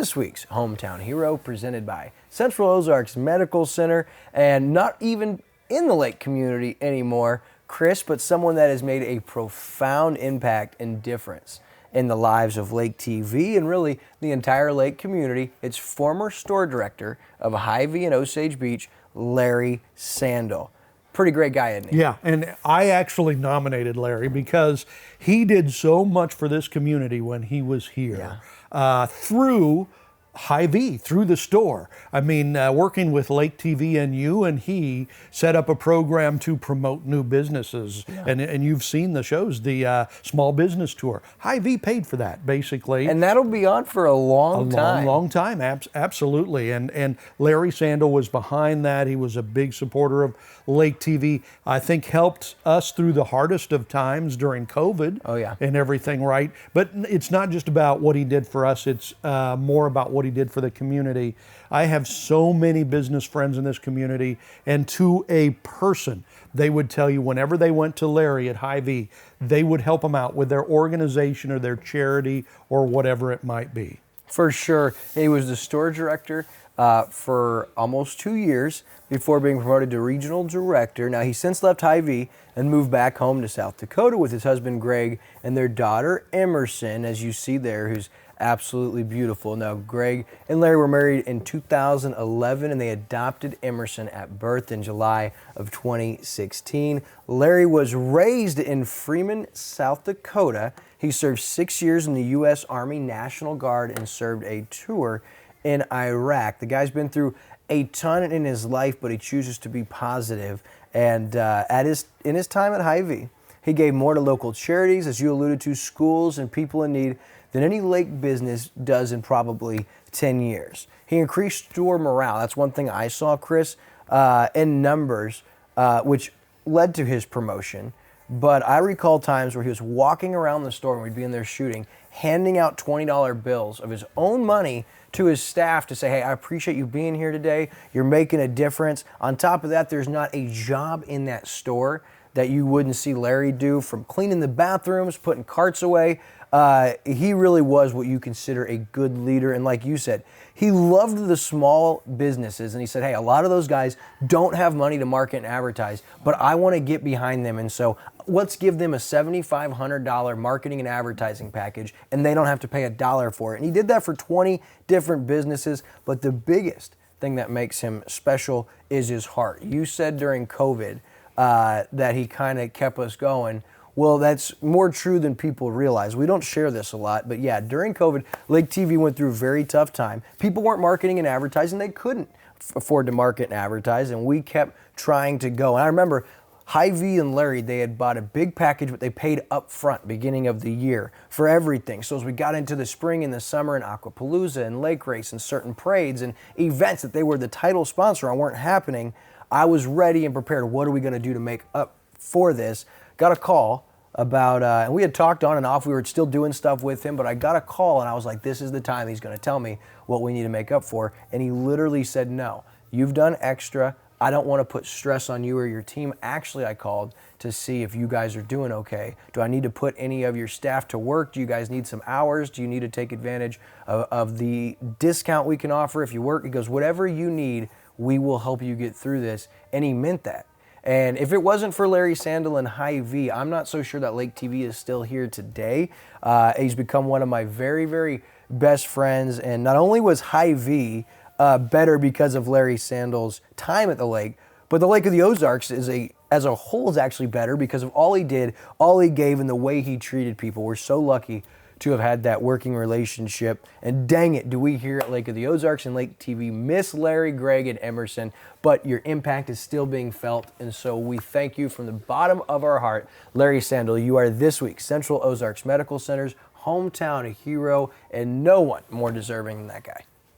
this week's Hometown Hero, presented by Central Ozarks Medical Center, and not even in the Lake community anymore, Chris, but someone that has made a profound impact and difference in the lives of Lake TV and really the entire Lake community. It's former store director of Hy-Vee and Osage Beach, Larry Sandal. Pretty great guy, isn't he? Yeah, and I actually nominated Larry because he did so much for this community when he was here through Hy-Vee, through the store. I mean, working with Lake TV and you and he set up a program to promote new businesses. Yeah. And you've seen the shows, the small business tour. Hy-Vee paid for that, basically. And that'll be on for a long time. Long time, absolutely. And Larry Sandal was behind that. He was a big supporter of Lake TV. I think helped us through the hardest of times during COVID. Oh, yeah. And everything, right? But it's not just about what he did for us. It's more about what he did for the community. I have so many business friends in this community, and to a person, they would tell you whenever they went to Larry at Hy-Vee, they would help them out with their organization or their charity or whatever it might be. For sure. He was the store director for almost 2 years before being promoted to regional director. Now, he's since left Hy-Vee and moved back home to South Dakota with his husband, Greg, and their daughter, Emerson, as you see there, who's absolutely beautiful. Now, Greg and Larry were married in 2011, and they adopted Emerson at birth in July of 2016. Larry was raised in Freeman, South Dakota. He served 6 years in the U.S. Army National Guard and served a tour in Iraq. The guy's been through a ton in his life, but he chooses to be positive. And in his time at Hy-Vee, he gave more to local charities, as you alluded to, schools and people in need, than any Lake business does in probably 10 years. He increased store morale. That's one thing I saw, Chris, in numbers, which led to his promotion. But I recall times where he was walking around the store and we'd be in there shooting, handing out $20 bills of his own money to his staff to say, hey, I appreciate you being here today. You're making a difference. On top of that, there's not a job in that store that you wouldn't see Larry do, from cleaning the bathrooms, putting carts away. He really was what you consider a good leader. And like you said, he loved the small businesses. And he said, hey, a lot of those guys don't have money to market and advertise, but I want to get behind them. And so let's give them a $7,500 marketing and advertising package, and they don't have to pay $1 for it. And he did that for 20 different businesses. But the biggest thing that makes him special is his heart. You said during COVID that he kind of kept us going. Well, that's more true than people realize. We don't share this a lot, but yeah, during COVID, Lake TV went through a very tough time. People weren't marketing and advertising. They couldn't afford to market and advertise, and we kept trying to go. And I remember Hy-Vee and Larry, they had bought a big package, but they paid up front beginning of the year for everything. So as we got into the spring and the summer and Aquapalooza and Lake Race and certain parades and events that they were the title sponsor on weren't happening, I was ready and prepared. What are we going to do to make up for this? Got a call about, and we had talked on and off. We were still doing stuff with him, but I got a call and I was like, this is the time he's going to tell me what we need to make up for. And he literally said, no, you've done extra. I don't want to put stress on you or your team. Actually, I called to see if you guys are doing okay. Do I need to put any of your staff to work? Do you guys need some hours? Do you need to take advantage of the discount we can offer if you work? He goes, whatever you need, we will help you get through this. And he meant that. And if it wasn't for Larry Sandal and Hy-Vee, I'm not so sure that Lake TV is still here today. He's become one of my very, very best friends. And not only was Hy-Vee better because of Larry Sandal's time at the lake, but the Lake of the Ozarks as a whole is actually better because of all he did, all he gave, and the way he treated people. We're so lucky to have had that working relationship. And dang it, do we here at Lake of the Ozarks and Lake TV miss Larry, Greg, and Emerson, but your impact is still being felt. And so we thank you from the bottom of our heart. Larry Sandal, you are this week's Central Ozarks Medical Center's hometown hero, and no one more deserving than that guy.